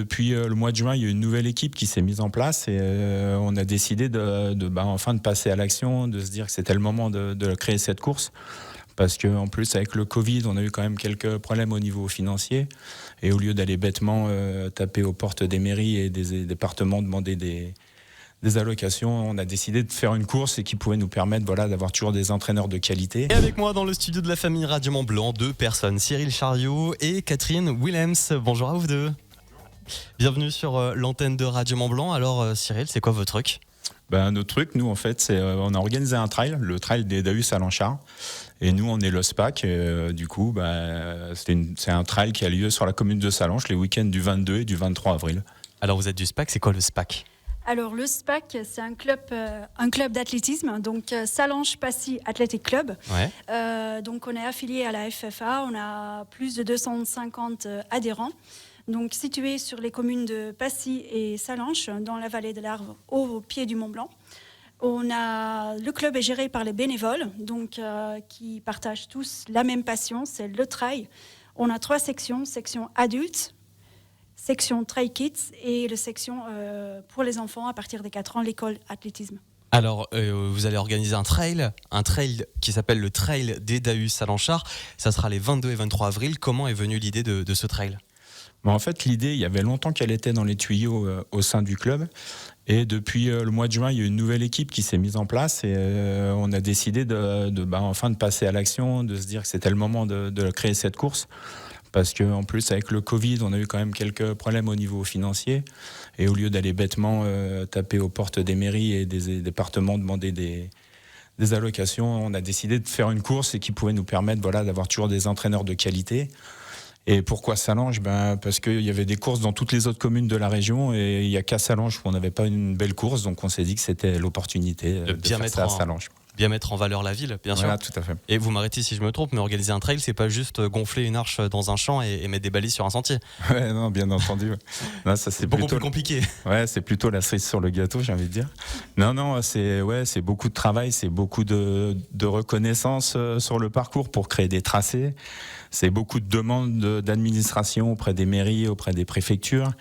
depuis le mois de juin, il y a une nouvelle équipe qui s'est mise en place et on a décidé enfin de passer à l'action, de se dire que c'était le moment de créer cette course. Parce qu'en plus, avec le Covid, on a eu quand même quelques problèmes au niveau financier. Et au lieu d'aller bêtement taper aux portes des mairies et des départements, demander des allocations, on a décidé de faire une course et qui pouvait nous permettre d'avoir toujours des entraîneurs de qualité. Et avec moi dans le studio de la famille Radio Mont Blanc, 2 personnes, Cyril Chariot et Catherine Willems. Bonjour à vous deux. Bienvenue sur l'antenne de Radio Mont Blanc. Alors Cyril, c'est quoi votre truc ? Notre truc, nous en fait, c'est on a organisé un trail, le trail des Daus à Lanchard. Et nous, on est le SPAC. Du coup, c'est un trail qui a lieu sur la commune de Sallanches les week-ends du 22 et du 23 avril. Alors vous êtes du SPAC, c'est quoi le SPAC ? Alors le SPAC, c'est un club d'athlétisme, donc Sallanches-Passy Athletic Club. Ouais. Donc on est affilié à la FFA, on a plus de 250 adhérents. Donc situé sur les communes de Passy et Sallanches, dans la vallée de l'Arve, au pied du Mont Blanc. Le club est géré par les bénévoles, donc qui partagent tous la même passion, c'est le trail. On a 3 sections, section adultes, section trail kids et la section pour les enfants à partir des 4 ans, l'école athlétisme. Alors, vous allez organiser un trail qui s'appelle le Trail des Daus à Lanchard. Ça sera les 22 et 23 avril. Comment est venue l'idée de ce trail ? En fait, l'idée, il y avait longtemps qu'elle était dans les tuyaux au sein du club. Et depuis le mois de juin, il y a une nouvelle équipe qui s'est mise en place et on a décidé enfin de passer à l'action, de se dire que c'était le moment de créer cette course. Parce qu'en plus, avec le Covid, on a eu quand même quelques problèmes au niveau financier. Et au lieu d'aller bêtement taper aux portes des mairies et des départements, demander des allocations, on a décidé de faire une course et qui pouvait nous permettre d'avoir toujours des entraîneurs de qualité. Et pourquoi Sallanches ? Parce qu'il y avait des courses dans toutes les autres communes de la région et il n'y a qu'à Sallanches où on n'avait pas une belle course, donc on s'est dit que c'était l'opportunité de bien faire ça à Sallanches. Bien mettre en valeur la ville, bien sûr. Voilà, tout à fait. Et vous m'arrêtez si je me trompe, mais organiser un trail, c'est pas juste gonfler une arche dans un champ et mettre des balises sur un sentier. Ouais, non, bien entendu. Non, ça, c'est beaucoup plus compliqué. Ouais, c'est plutôt la cerise sur le gâteau, j'ai envie de dire. Non, c'est beaucoup de travail, c'est beaucoup de reconnaissance sur le parcours pour créer des tracés. C'est beaucoup de demandes d'administration auprès des mairies, auprès des préfectures.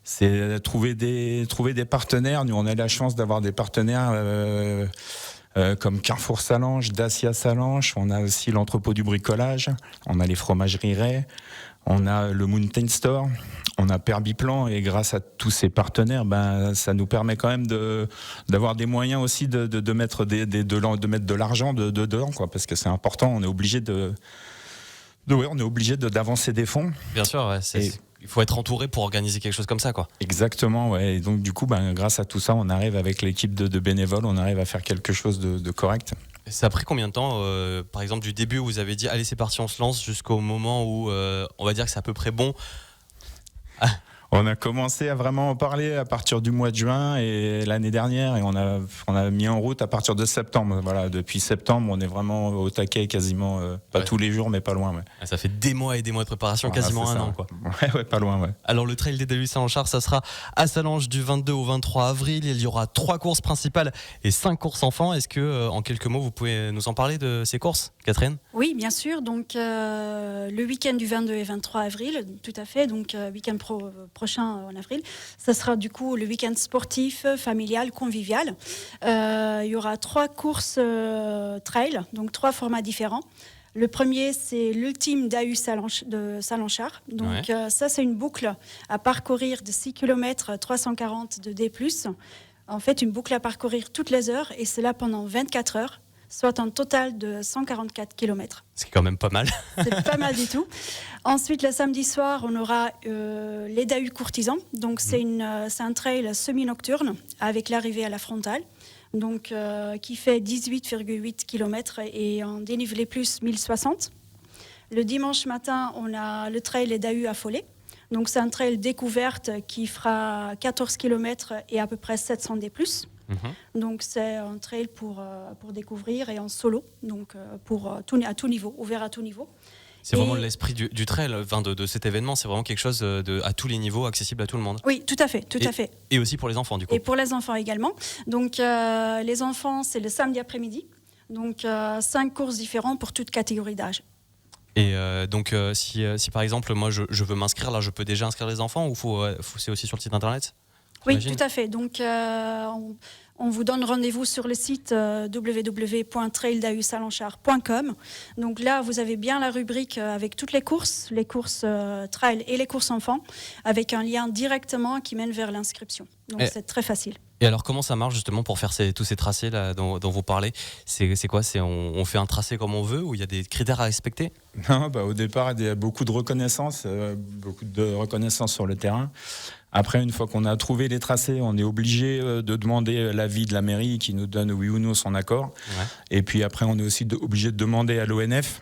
C'est trouver des partenaires. Nous, on a la chance d'avoir des partenaires comme Carrefour Sallanches, Dacia Sallanches. On a aussi l'entrepôt du bricolage. On a les fromageries Ray. On a le Mountain Store. On a Perbiplan. Et grâce à tous ces partenaires, ça nous permet quand même d'avoir des moyens aussi de mettre de l'argent dedans, quoi, parce que c'est important. On est obligé d'avancer des fonds. Bien sûr, ouais, il faut être entouré pour organiser quelque chose comme ça, quoi. Exactement, ouais. Et donc du coup, grâce à tout ça, on arrive avec l'équipe de bénévoles, on arrive à faire quelque chose de correct. Ça a pris combien de temps, par exemple, du début où vous avez dit allez c'est parti, on se lance, jusqu'au moment où on va dire que c'est à peu près bon? On a commencé à vraiment en parler à partir du mois de juin et l'année dernière, et on a mis en route à partir de septembre. Voilà, depuis septembre, on est vraiment au taquet, quasiment pas tous les jours, mais pas loin. Ouais. Ça fait des mois et des mois de préparation, quasiment un an, quoi. Ouais, pas loin. Ouais. Alors le Trail des Daus à Lanchard, ça sera à Sallanches du 22 au 23 avril. Il y aura 3 courses principales et 5 courses enfants. Est-ce que, en quelques mots, vous pouvez nous en parler de ces courses, Catherine ? Oui, bien sûr. Donc le week-end du 22 et 23 avril, tout à fait. Donc week-end prochain en avril, ça sera du coup le week-end sportif, familial, convivial. Il y aura 3 courses trail, donc 3 formats différents. Le premier, c'est l'ultime Daus de Sallanchard. Donc ça, c'est une boucle à parcourir de 6 km 340 de D+. En fait, une boucle à parcourir toutes les heures, et cela pendant 24 heures. Soit un total de 144 km. C'est quand même pas mal. C'est pas mal du tout. Ensuite, le samedi soir, on aura les Daus courtisans. Donc, c'est un trail semi-nocturne avec l'arrivée à la frontale. Donc, qui fait 18,8 km et en dénivelé plus 1060. Le dimanche matin, on a le trail Les Daus à Follet. Donc, c'est un trail découverte qui fera 14 km et à peu près 700 D+. Donc c'est un trail pour découvrir et en solo, donc à tout niveau, ouvert à tout niveau. C'est vraiment l'esprit du trail, de cet événement, c'est vraiment quelque chose à tous les niveaux, accessible à tout le monde. Oui, tout à fait. Et aussi pour les enfants, du coup. Et pour les enfants également. Donc les enfants, c'est le samedi après-midi. Donc 5 courses différentes pour toute catégorie d'âge. Et donc, si par exemple, moi, je veux m'inscrire, là, je peux déjà inscrire les enfants ou c'est aussi sur le site internet? Oui, J'imagine. tout à fait. Donc, on vous donne rendez-vous sur le site www.traildahussalanchard.com. Donc là, vous avez bien la rubrique avec toutes les courses trail et les courses enfants, avec un lien directement qui mène vers l'inscription. Donc c'est très facile. Et alors, comment ça marche justement pour faire tous ces tracés là dont vous parlez? C'est quoi? On fait un tracé comme on veut ou il y a des critères à respecter? Non, au départ, il y a beaucoup de reconnaissance sur le terrain. Après, une fois qu'on a trouvé les tracés, on est obligé de demander l'avis de la mairie qui nous donne oui ou non son accord. Ouais. Et puis après, on est aussi obligé de demander à l'ONF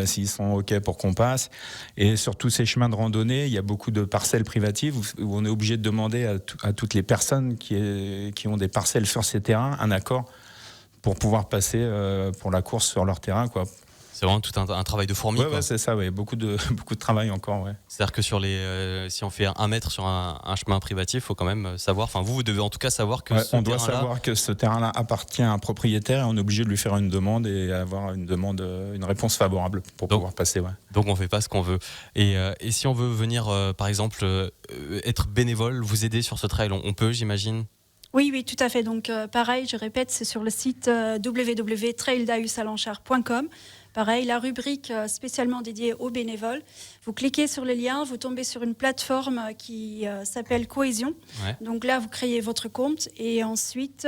s'ils sont OK pour qu'on passe. Et sur tous ces chemins de randonnée, il y a beaucoup de parcelles privatives où on est obligé de demander à toutes les personnes qui ont des parcelles sur ces terrains un accord pour pouvoir passer pour la course sur leur terrain, quoi. C'est vraiment tout un travail de fourmi. Ouais, c'est ça, ouais. Beaucoup de travail encore. Ouais. C'est-à-dire que si on fait 1 mètre sur un chemin privatif, il faut quand même savoir, enfin vous devez en tout cas savoir que on doit savoir que ce terrain-là appartient à un propriétaire et on est obligé de lui faire une demande et avoir une réponse favorable pour pouvoir passer. Ouais. Donc on fait pas ce qu'on veut. Et si on veut venir, par exemple, être bénévole, vous aider sur ce trail, on peut, j'imagine? Oui, tout à fait. Donc, pareil, je répète, c'est sur le site www.traildahussalanchard.com. Pareil, la rubrique spécialement dédiée aux bénévoles. Vous cliquez sur le lien, vous tombez sur une plateforme qui s'appelle Cohésion. Ouais. Donc là, vous créez votre compte et ensuite,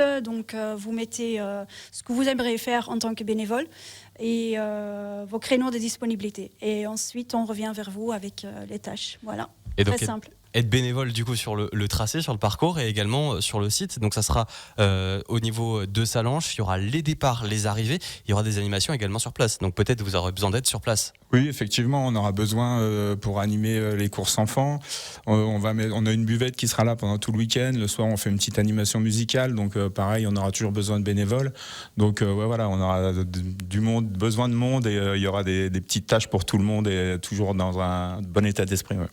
vous mettez ce que vous aimeriez faire en tant que bénévole et vos créneaux de disponibilité. Et ensuite, on revient vers vous avec les tâches. Voilà, et donc, très simple. Être bénévole du coup sur le tracé, sur le parcours et également sur le site. Donc ça sera au niveau de Sallanches, il y aura les départs, les arrivées, il y aura des animations également sur place. Donc peut-être vous aurez besoin d'aide sur place. Oui, effectivement, on aura besoin pour animer les courses enfants. On a une buvette qui sera là pendant tout le week-end. Le soir, on fait une petite animation musicale. Donc pareil, on aura toujours besoin de bénévoles. Donc voilà, on aura du monde, besoin de monde et il y aura des petites tâches pour tout le monde et toujours dans un bon état d'esprit. Ouais.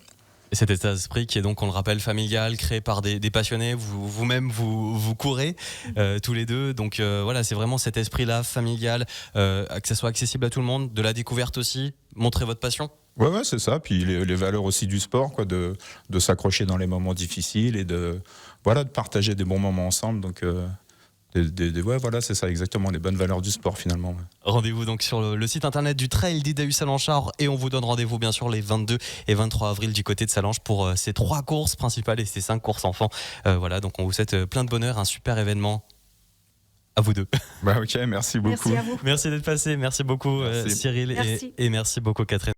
Et cet état d'esprit qui est donc, on le rappelle, familial, créé par des passionnés. Vous-même, vous courez tous les deux. Donc voilà, c'est vraiment cet esprit-là, familial, que ça soit accessible à tout le monde, de la découverte aussi, montrer votre passion. Ouais, c'est ça. Puis les valeurs aussi du sport, quoi, de s'accrocher dans les moments difficiles et de partager des bons moments ensemble. Donc voilà, c'est ça exactement, les bonnes valeurs du sport finalement. Ouais. Rendez-vous donc sur le site internet du Trail d'Idahus-Salanchard et on vous donne rendez-vous bien sûr les 22 et 23 avril du côté de Sallanches pour ces 3 courses principales et ces 5 courses enfants. Voilà, donc on vous souhaite plein de bonheur, un super événement. À vous deux. Ok, merci beaucoup. Merci à vous. Merci d'être passé, merci beaucoup Cyril. Merci. Et merci beaucoup Catherine.